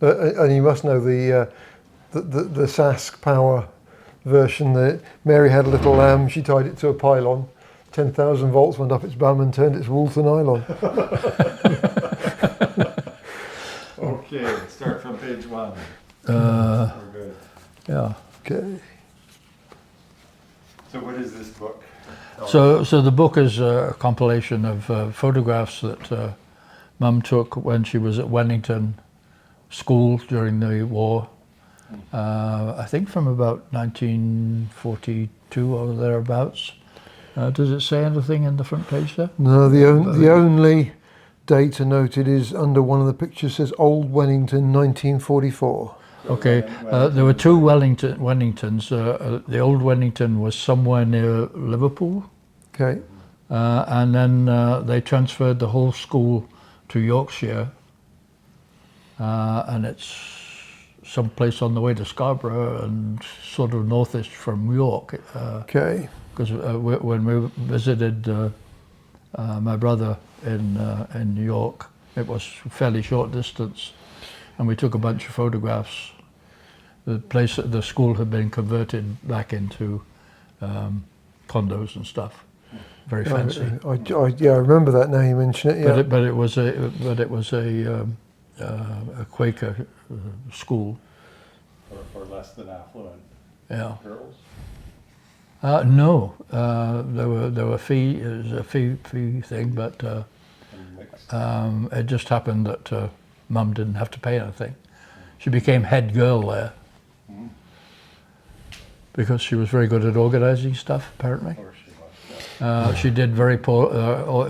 And you must know the Sask Power version. That Mary had a little lamb. She tied it to a pylon. 10,000 volts went up its bum and turned its wool to nylon. Okay, start from page 1. We're good. Yeah. Okay. So what is this book? So the book is a compilation of photographs that Mum took when she was at Wellington School during the war. I think from about 1942 or thereabouts. Does it say anything in the front page there? No, the only data noted is under one of the pictures says Old Wellington 1944. Okay, there were two Wellingtons. The old Wellington was somewhere near Liverpool. Okay. And then they transferred the whole school to Yorkshire. And it's someplace on the way to Scarborough and sort of northish from York. Okay. Because when we visited my brother in York, it was a fairly short distance, and we took a bunch of photographs. The school had been converted back into condos and stuff, very fancy. I remember that now you mention it. Yeah. But it was a Quaker school. For less than affluent girls. No, there were fee. It was a fee thing, but it just happened that Mum didn't have to pay anything. She became head girl there because she was very good at organising stuff. Apparently, she did very poor.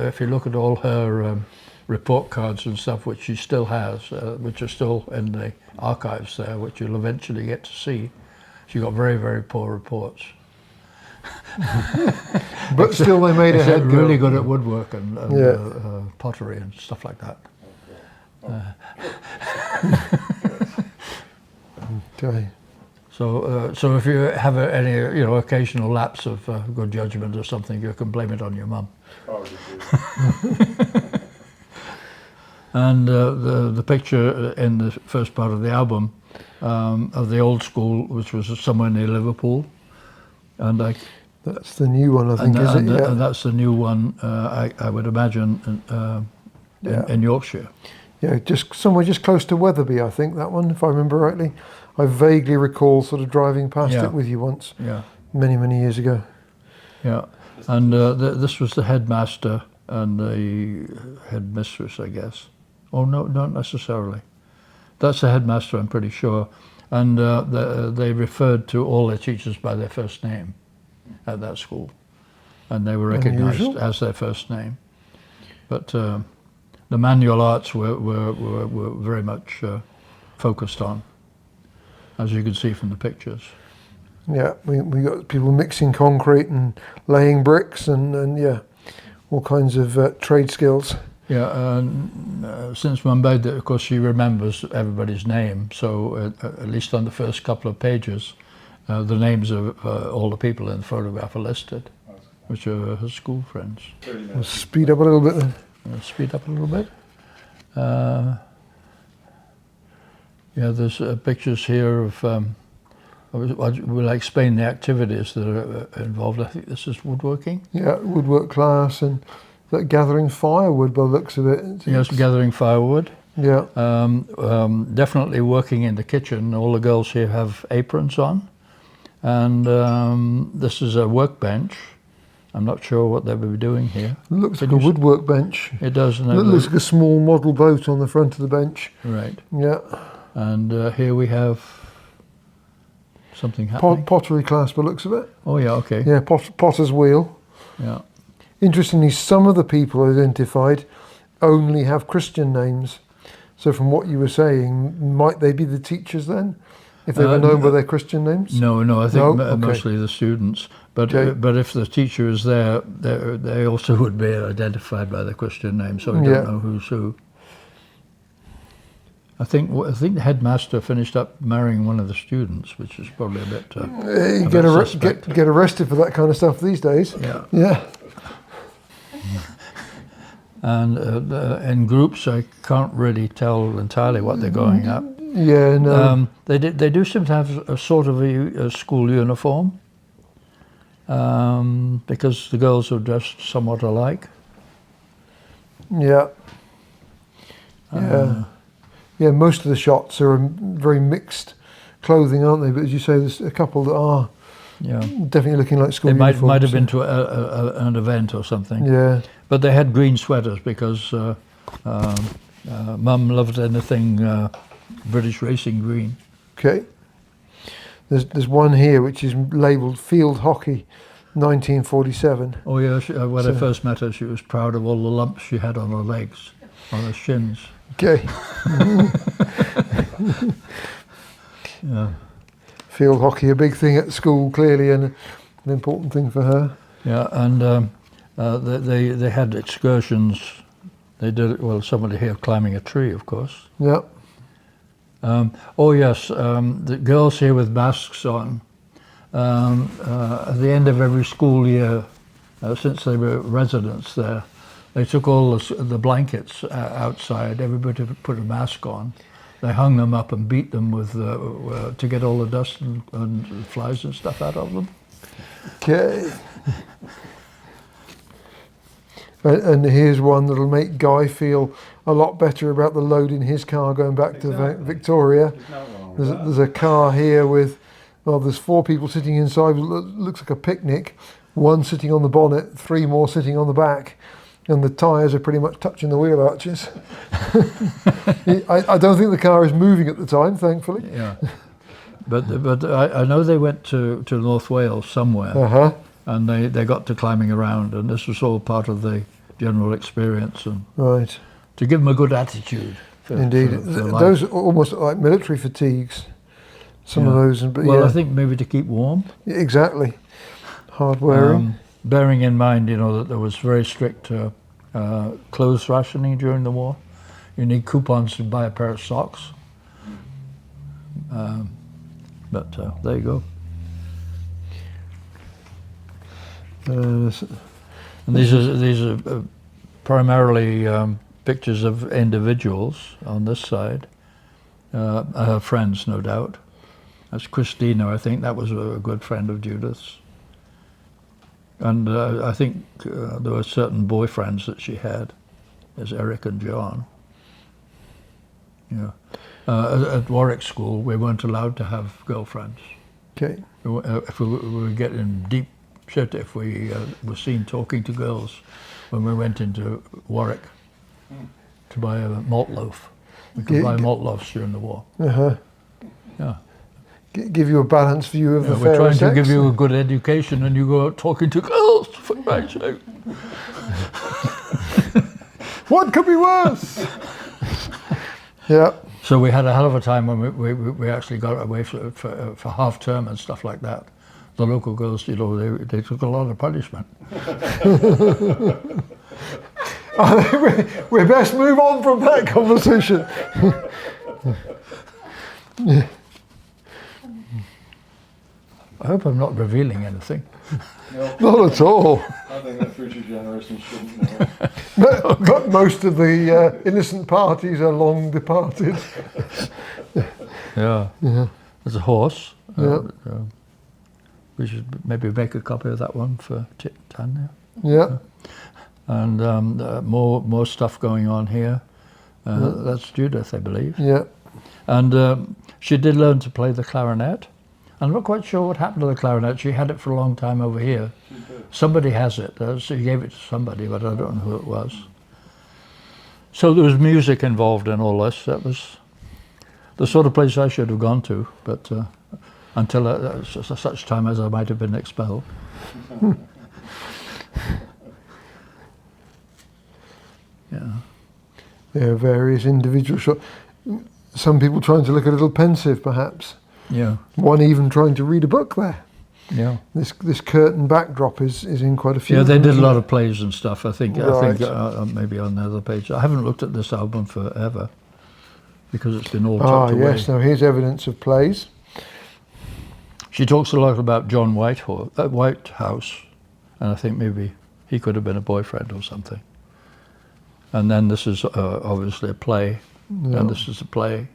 If you look at all her report cards and stuff, which she still has, which are still in the archives there, which you'll eventually get to see, she got very, very poor reports. But still they made a head really good at woodwork and pottery and stuff like that. Okay. So if you have any occasional lapse of good judgment or something, you can blame it on your mum. And the picture in the first part of the album of the old school, which was somewhere near Liverpool, and that's the new one, I think, is it? And that's the new one, I would imagine, in Yorkshire. Yeah, just somewhere just close to Wetherby, I think, that one, if I remember rightly. I vaguely recall sort of driving past it with you once, many, many years ago. Yeah, and this was the headmaster and the headmistress, I guess. Oh, no, not necessarily. That's the headmaster, I'm pretty sure. And they referred to all their teachers by their first name at that school. And they were recognised as their first name. But the manual arts were very much focused on, as you can see from the pictures. Yeah, we got people mixing concrete and laying bricks and all kinds of trade skills. Yeah, and since Mum died, of course, she remembers everybody's name. So at least on the first couple of pages, the names of all the people in the photograph are listed, which are her school friends. We'll speed up a little bit then. Speed up a little bit. There's pictures here of. Will I explain the activities that are involved? I think this is woodworking. Yeah, woodwork class and that gathering firewood by the looks of it. Yes, gathering firewood. Yeah. Definitely working in the kitchen. All the girls here have aprons on. And this is a workbench. I'm not sure what they would be doing here. It looks like a woodwork bench. It does. It looks like a small model boat on the front of the bench. Right. Yeah. And here we have something happening. Pottery class by the looks of it. Oh, yeah, okay. Yeah, potter's wheel. Yeah. Interestingly, some of the people identified only have Christian names. So from what you were saying, might they be the teachers then? If they were known by their Christian names? No, I think mostly the students. But if the teacher is there, they also would be identified by the Christian name, so we don't know who's who. I think the headmaster finished up marrying one of the students, which is probably a bit you get arrested for that kind of stuff these days. Yeah. Yeah. And in groups, I can't really tell entirely what they're going at. Yeah, no. They do seem to have a sort of a school uniform, because the girls are dressed somewhat alike. Yeah. Yeah. Yeah, most of the shots are very mixed clothing, aren't they? But as you say, there's a couple that are definitely looking like school It uniforms. might have been to an event or something. Yeah. But they had green sweaters because Mum loved anything British racing green. Okay. There's one here which is labelled Field Hockey, 1947. Oh yeah, when I first met her, she was proud of all the lumps she had on her legs, on her shins. Okay. Yeah. Field hockey, a big thing at school, clearly, and an important thing for her. Yeah, and they had excursions. They did, well, somebody here climbing a tree, of course. Yeah. Oh yes, the girls here with masks on. At the end of every school year, since they were residents there, they took all the blankets outside. Everybody put a mask on. They hung them up and beat them with to get all the dust and flies and stuff out of them. Okay. And here's one that'll make Guy feel a lot better about the load in his car going back to Victoria. There's a car here with, well, there's 4 people sitting inside. Looks like a picnic. 1 sitting on the bonnet, 3 more sitting on the back. And the tyres are pretty much touching the wheel arches. I don't think the car is moving at the time, thankfully. Yeah, but I know they went to North Wales somewhere, and they got to climbing around, and this was all part of the general experience, and right, to give them a good attitude. Indeed, those are almost like military fatigues. Some of those, but well, I think maybe to keep warm. Exactly, hard wearing. Bearing in mind, that there was very strict clothes rationing during the war. You need coupons to buy a pair of socks. But there you go. And these are primarily pictures of individuals on this side. Her friends, no doubt. That's Christina, I think. That was a good friend of Judith's. And I think there were certain boyfriends that she had, as Eric and John. Yeah. At Warwick School, we weren't allowed to have girlfriends. Okay. If we were getting deep shit if we were seen talking to girls when we went into Warwick to buy a malt loaf. We could buy malt loaves during the war. Yeah. Give you a balanced view of the we're trying sex. to give you a good education, and you go out talking to girls, for Christ's sake. What could be worse? Yeah. So we had a hell of a time when we actually got away for half term and stuff like that. The local girls, they took a lot of punishment. I think we best move on from that conversation. I hope I'm not revealing anything. No, not at all. I think the future generations shouldn't know. But most of the innocent parties are long departed. Yeah. There's a horse. Yeah. We should maybe make a copy of that one for Tanya. Yeah. And more stuff going on here. That's Judith, I believe. Yeah. And she did learn to play the clarinet. I'm not quite sure what happened to the clarinet. She had it for a long time over here. Somebody has it. She gave it to somebody, but I don't know who it was. So there was music involved in all this. That was the sort of place I should have gone to, but until such time as I might have been expelled. Yeah. There are various individual shots. Some people trying to look a little pensive, perhaps. Yeah. One even trying to read a book there. Yeah. This curtain backdrop is in quite a few. Yeah, they did a lot of plays and stuff. I think. Right. I think maybe on the other page. I haven't looked at this album forever because it's been all tucked away. Yes. Now here's evidence of plays. She talks a lot about John Whitehouse, and I think maybe he could have been a boyfriend or something. And then this is obviously a play, and this is a play.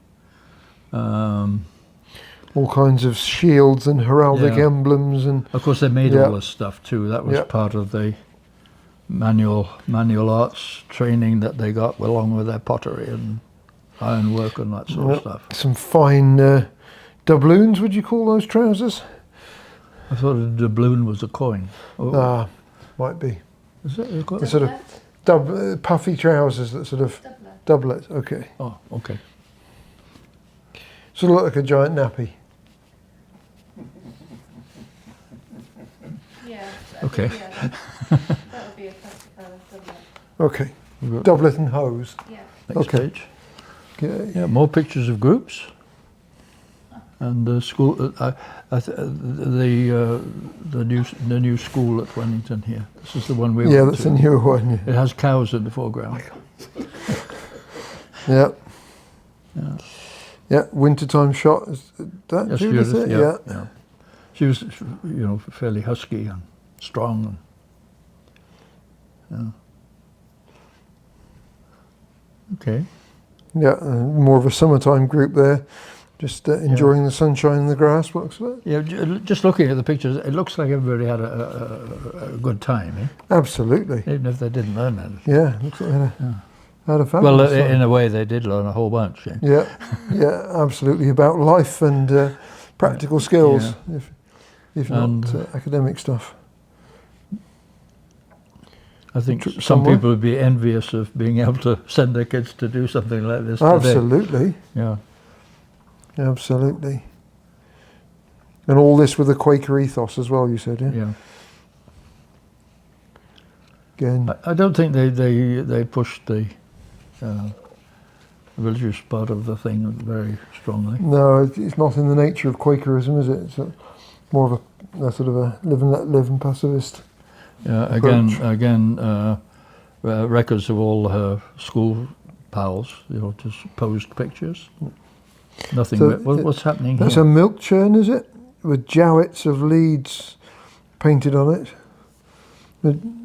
All kinds of shields and heraldic Yeah. emblems, and Of course, they made Yeah. all this stuff too. That was Yeah. part of the manual arts training that they got, along with their pottery and ironwork and that sort of stuff. some fine doubloons. Would you call those trousers? I thought a doubloon was a coin. Oh, Might be. is it? The sort of puffy trousers that sort of doublet. Okay, Oh, okay. sort of look like a giant nappy. Yeah. Okay. Yeah, that would be a classified doublet. Okay, We've got doublet and hose. Yeah. next Okay. page. Okay. Yeah, more pictures of groups. And the school, the new school at Wellington here. This is the one we Yeah, went that's to. a new one. It has cows in the foreground. Yeah. Yeah. Yeah, wintertime shot. Is that Yes, Judith? Judith, Yeah. yeah. She was, fairly husky and strong. And, yeah. Okay. Yeah, more of a summertime group there, just enjoying the sunshine and the grass. What looks like? Yeah, just looking at the pictures, it looks like everybody had a good time, eh? Absolutely. Even if they didn't learn anything. Yeah, looks like they had a Well, fabulous time. in a way, they did learn a whole bunch. Eh? Yeah, yeah, absolutely, about life and practical skills, if And- not academic stuff. I think Trip some somewhere? people would be envious of being able to send their kids to do something like this today. Absolutely, Yeah. absolutely. And all this with a Quaker ethos as well, you said, yeah? Yeah. Again, I don't think they pushed the religious part of the thing very strongly. no, it's not in the nature of Quakerism, is it? It's more of a sort of a live and let live and pacifist. Yeah. Approach. Again, records of all her school pals. Just posed pictures. Nothing. So What's happening That's here? a milk churn, is it? With jowets of leads painted on it.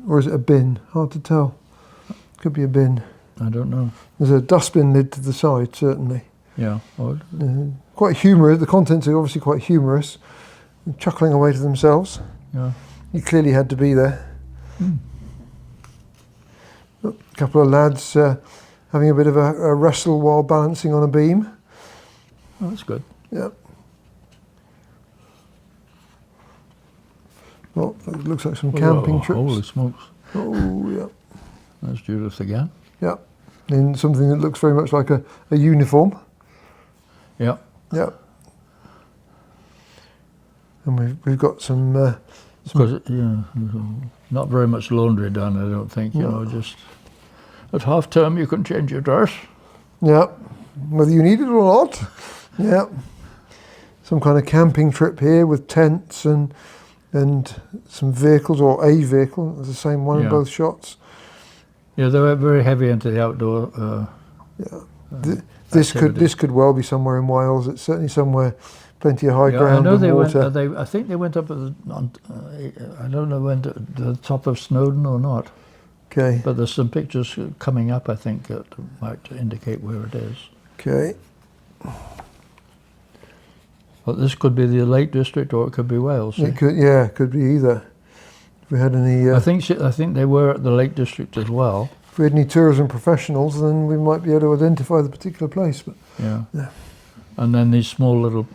Or is it a bin? Hard to tell. Could be a bin. I don't know. There's a dustbin lid to the side, certainly. Yeah. Well, Quite humorous. The contents are obviously quite humorous. Chuckling away to themselves. yeah. You clearly had to be there. A couple of lads having a bit of a wrestle while balancing on a beam. Oh, that's good. Yeah. Well, it looks like some camping trips. Holy smokes! Oh, yeah. There's Judith again. Yeah. In something that looks very much like a uniform. Yeah. Yeah. And we've got some Because not very much laundry done, I don't think. Just at half term you can change your dress. yeah, whether you need it or not. Yeah. Some kind of camping trip here with tents and some vehicles, or a vehicle. It's the same one in Yeah. both shots. Yeah, they were very heavy into the outdoor. This could well be somewhere in Wales. It's certainly somewhere plenty of high Yeah, I ground know and they water. went. I think they went up. I don't know when to the top of Snowdon or not. Okay. But there's some pictures coming up. I think that might indicate where it is. Okay. But this could be the Lake District, or it could be Wales. It could be either. If we had any, I think they were at the Lake District as well. if we had any tourism professionals, then we might be able to identify the particular place. But Yeah. Yeah. And then these small little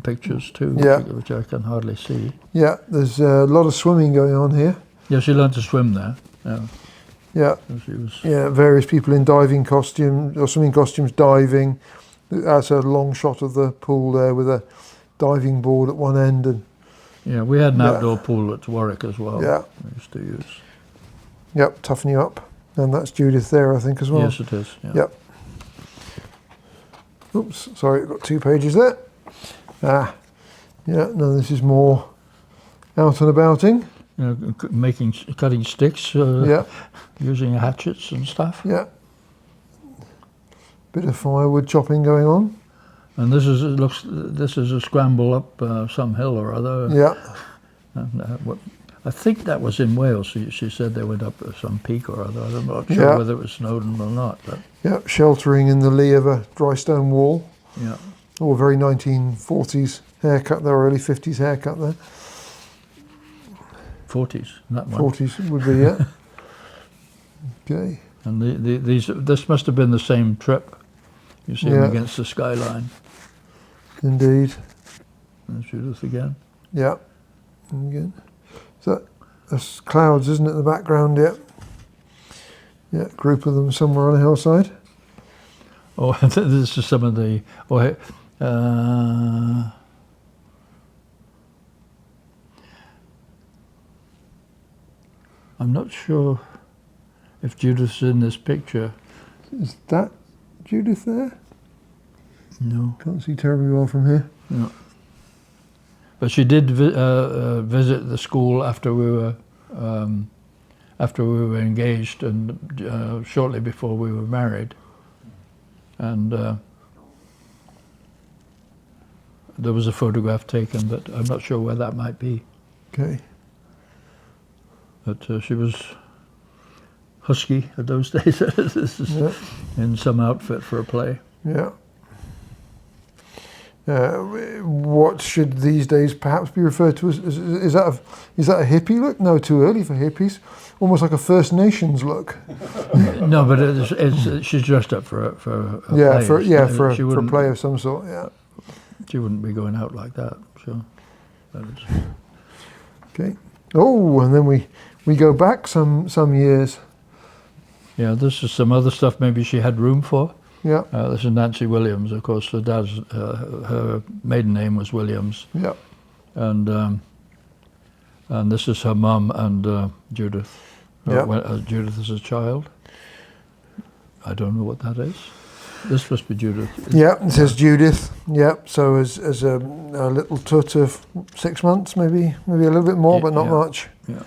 pictures too, Yeah. which I can hardly see. yeah, there's a lot of swimming going on here. Yeah, she learned to swim there. Yeah. Yeah, So she was. yeah, various people in diving costumes or swimming costumes diving. That's a long shot of the pool there with a diving board at one end, and Yeah, we had an Yeah. outdoor pool at Warwick as well. Yeah. We used to use. yep, toughen you up. And that's Judith there, I think, as well. Yes, it is. Yeah. Yep. Oops, sorry, I've got 2 pages there. Yeah, no, this is more out and abouting. Cutting sticks, Yeah, using hatchets and stuff. yeah. Bit of firewood chopping going on. And this is a scramble up some hill or other. Yeah, And, I think that was in Wales. She said they went up some peak or other. I'm not sure Yeah. whether it was Snowdon or not. But yeah, sheltering in the lee of a dry stone wall. yeah, Or very 1940s haircut there, early 50s haircut there. 40s, that one. 40s would be, yeah. Okay. And this must have been the same trip. You see him Yeah. against the skyline. Indeed. There's Judith again. Yeah. Again. So that's clouds, isn't it, in the background? Yeah. Yeah, group of them somewhere on a hillside. Oh, this is some of the. I'm not sure if Judith's in this picture. Is that Judith there? No. Can't see terribly well from here. No. But she did visit the school after we were engaged and shortly before we were married, and there was a photograph taken, but I'm not sure where that might be. Okay. But she was husky at those days. This is Yeah. in some outfit for a play. Yeah. What should these days perhaps be referred to as? Is that a hippie look? No, too early for hippies. Almost like a First Nations look. No, but she's dressed up for a Yeah, play. for She a wouldn't- play of some sort. Yeah. She wouldn't be going out like that. So, that is, Okay. Oh, and then we go back some years. yeah, this is some other stuff maybe she had room for. Yeah. This is Nancy Williams, of course. Her dad's her maiden name was Williams, Yeah. and this is her mum and Judith. Yeah. Judith as a child. I don't know what that is. This must be Judith. Yeah, it says Judith. Yeah, so as a little tut of 6 months, maybe a little bit more, but not Yeah. much. Yeah.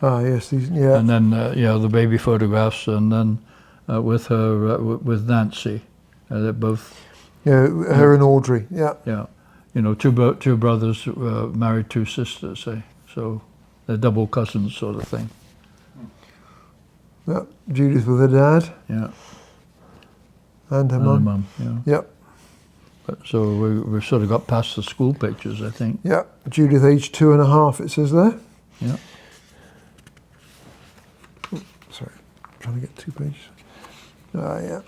Ah, yes, these. Yeah. And then the baby photographs, and then with her with Nancy, they're both. Yeah, her and Audrey. Yeah. Yeah, two brothers married two sisters, so they're double cousins sort of thing. Yeah. Judith with her dad Yeah, and her and mum. mum. Yeah, Yep. but so we've sort of got past the school pictures, I think. Yeah. Judith, aged 2.5. It says there. Yeah, Sorry, trying to get 2 pages. Yeah.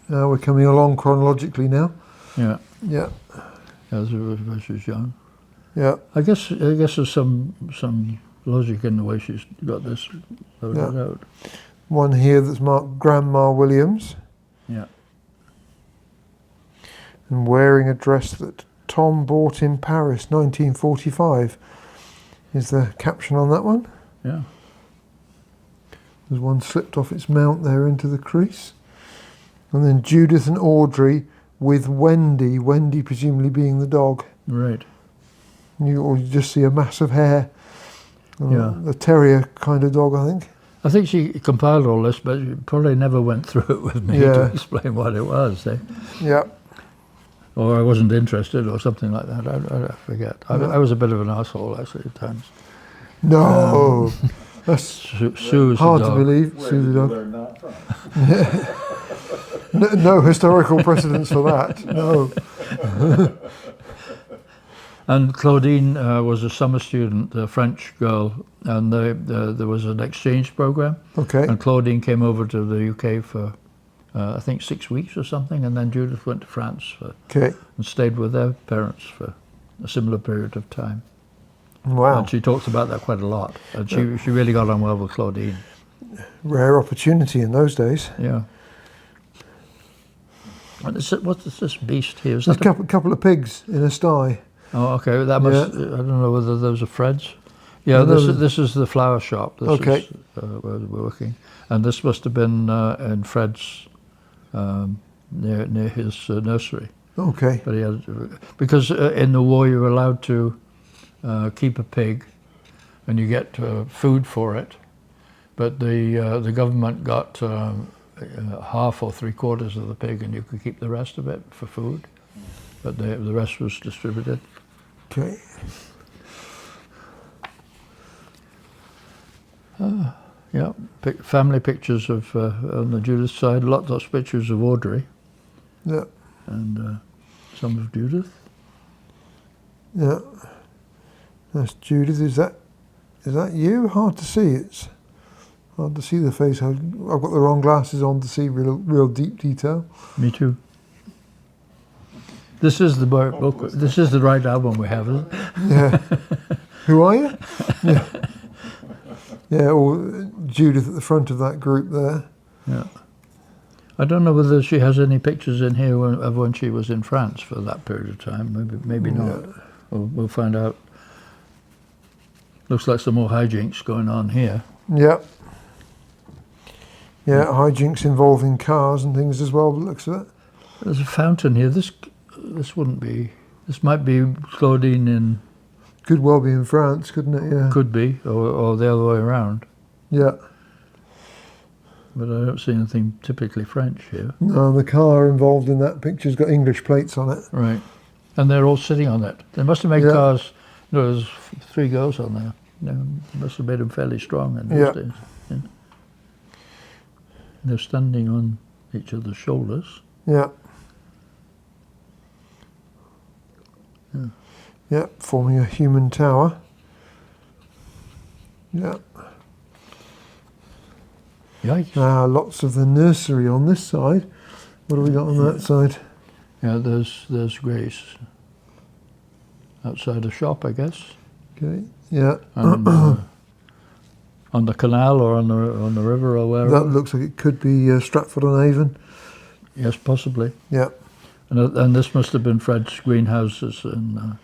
Now we're coming along chronologically now. yeah. Yeah. As she was young. Yeah. I guess there's some logic in the way she's got this loaded Yeah. out. One here that's marked Grandma Williams Yeah. and wearing a dress that Tom bought in Paris, 1945. Is the caption on that one? Yeah. There's one slipped off its mount there into the crease. And then Judith and Audrey with Wendy presumably being the dog. Right. You just see a mass of hair. Yeah. A terrier kind of dog, I think. I think she compiled all this, but she probably never went through it with me to Yeah. explain what it was. Yeah. Or I wasn't interested, or something like that. I forget. I was a bit of an asshole actually at times. No. That's Sue is hard the to dog. believe. Where Sue did the you dog. learn that from? No historical precedence for that. No. And Claudine was a summer student, a French girl, and there was an exchange program. Okay. And Claudine came over to the UK for, I think, 6 weeks or something, and then Judith went to France Okay. and stayed with their parents for a similar period of time. Wow. And she talks about that quite a lot. And she really got on well with Claudine. Rare opportunity in those days. Yeah. What is this beast here? Is There's that a couple of pigs in a sty. Oh, okay. That must. Yeah. I don't know whether those are Fred's. Yeah, No, this is the flower shop. This Okay. is where we're working, and this must have been in Fred's near his nursery. Okay. But he had because in the war you were allowed to keep a pig, and you get food for it, but the government got half or 3/4 of the pig, and you could keep the rest of it for food, but the rest was distributed. Okay. Yeah, family pictures of on the Judith side. Lots of pictures of Audrey. Yeah. and some of Judith. Yeah. That's Judith. Is that you? Hard to see. It's hard to see the face. I've got the wrong glasses on to see real deep detail. Me too. This is the book. This is the right album we have, isn't it? Yeah. Who are you? Yeah. Yeah, or Judith at the front of that group there. Yeah. I don't know whether she has any pictures in here of when she was in France for that period of time. Maybe not. Yeah. We'll find out. Looks like some more hijinks going on here. Yeah. Yeah, hijinks involving cars and things as well, by the looks of it. There's a fountain here. This wouldn't be. This might be Claudine in. Could well be in France, couldn't it? Yeah. Could be, or the other way around. Yeah. But I don't see anything typically French here. No, the car involved in that picture's got English plates on it. Right. And they're all sitting on it. They must have made Yeah. cars. No, there's 3 girls on there. They must have made them fairly strong in those days. Yeah. They're standing on each other's shoulders. Yeah. Yeah, forming a human tower. Yeah. Yikes. Lots of the nursery on this side. What have we got on that side? Yeah, there's Grace. Outside a shop, I guess. Okay. Yeah. And, on the canal or on the river or wherever. That looks like it could be Stratford-on-Avon. Yes, possibly. Yeah. And this must have been Fred's greenhouses and.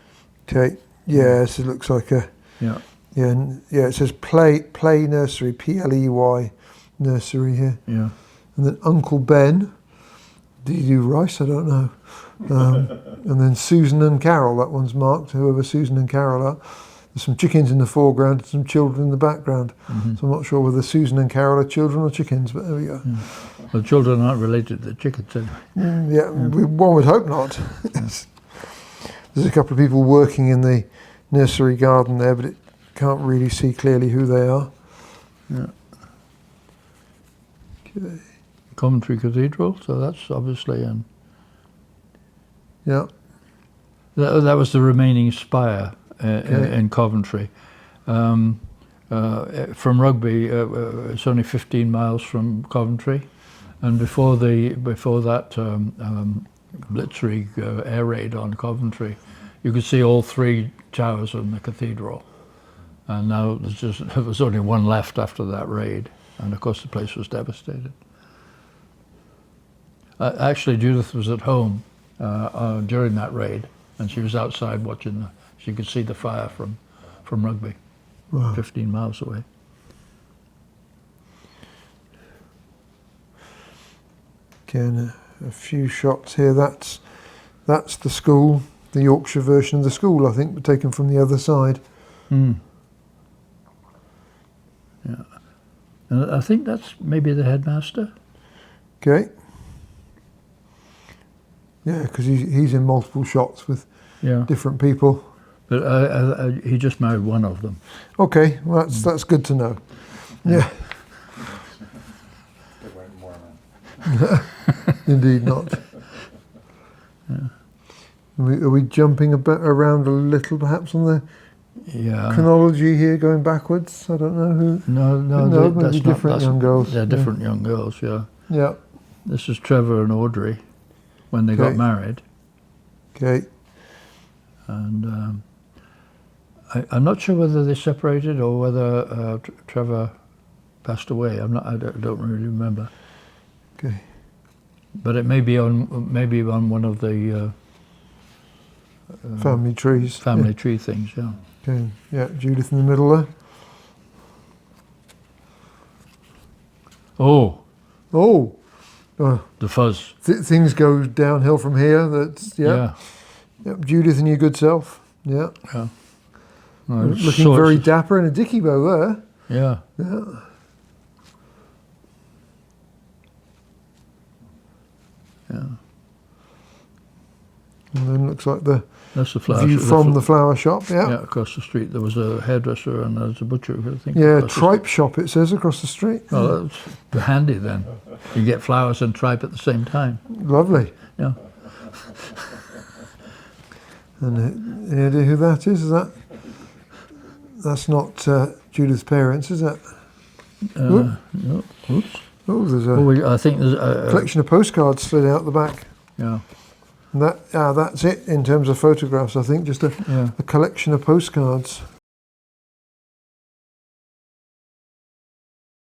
Okay. Yes, it looks like a. Yeah. Yeah. Yeah. It says Play Nursery, Pley Nursery here. Yeah. And then Uncle Ben. Did he do rice? I don't know. And then Susan and Carol. That one's marked. Whoever Susan and Carol are. There's some chickens in the foreground and some children in the background. Mm-hmm. So I'm not sure whether Susan and Carol are children or chickens, but there we go. Yeah. Well, children aren't related to the chickens anyway. One would hope not. There's a couple of people working in the nursery garden there, but it can't really see clearly who they are. Yeah. Okay. Coventry Cathedral, so that's obviously in. Yeah. That was the remaining spire in Coventry. From Rugby, it's only 15 miles from Coventry, and before that Blitzkrieg air raid on Coventry, you could see all 3 towers in the cathedral. And now there was only one left after that raid, and of course the place was devastated. Actually, Judith was at home during that raid, and she was outside watching. She could see the fire from Rugby, Wow. 15 miles away. Again, a few shots here. That's the school, the Yorkshire version of the school, I think, but taken from the other side. Mm. Yeah, and I think that's maybe the headmaster. Okay. Yeah, because he's in multiple shots with different people. But he just married one of them. Okay, well, that's good to know. Yeah. They weren't Mormon. Indeed not. Yeah. Are we jumping around a little, perhaps, on the chronology here, going backwards? I don't know who. No, maybe that's different young girls. They're different young girls. Yeah. Yeah. This is Trevor and Audrey when they got married. Okay. And I'm not sure whether they separated or whether Trevor passed away. I don't really remember. Okay. But it may be on one of the family trees. Family tree things. Yeah. Okay. Yeah. Judith in the middle there. Oh. The fuzz. Things go downhill from here. That's Yep, Judith and your good self. Yeah. Yeah. Looking very dapper in a dicky bow there. Yeah. Yeah. Yeah. And then looks like that's the flower view from the flower shop. Yeah. Yeah, across the street there was a hairdresser and there's a butcher, I think. Yeah, tripe shop it says across the street. Oh, that's handy then. You get flowers and tripe at the same time. Lovely. Yeah. And any idea who that is? That's not Judith's parents, is it? No, oops. Oh, there's a I think there's a collection of postcards slid out the back. yeah. And that's it in terms of photographs, I think. Just a collection of postcards.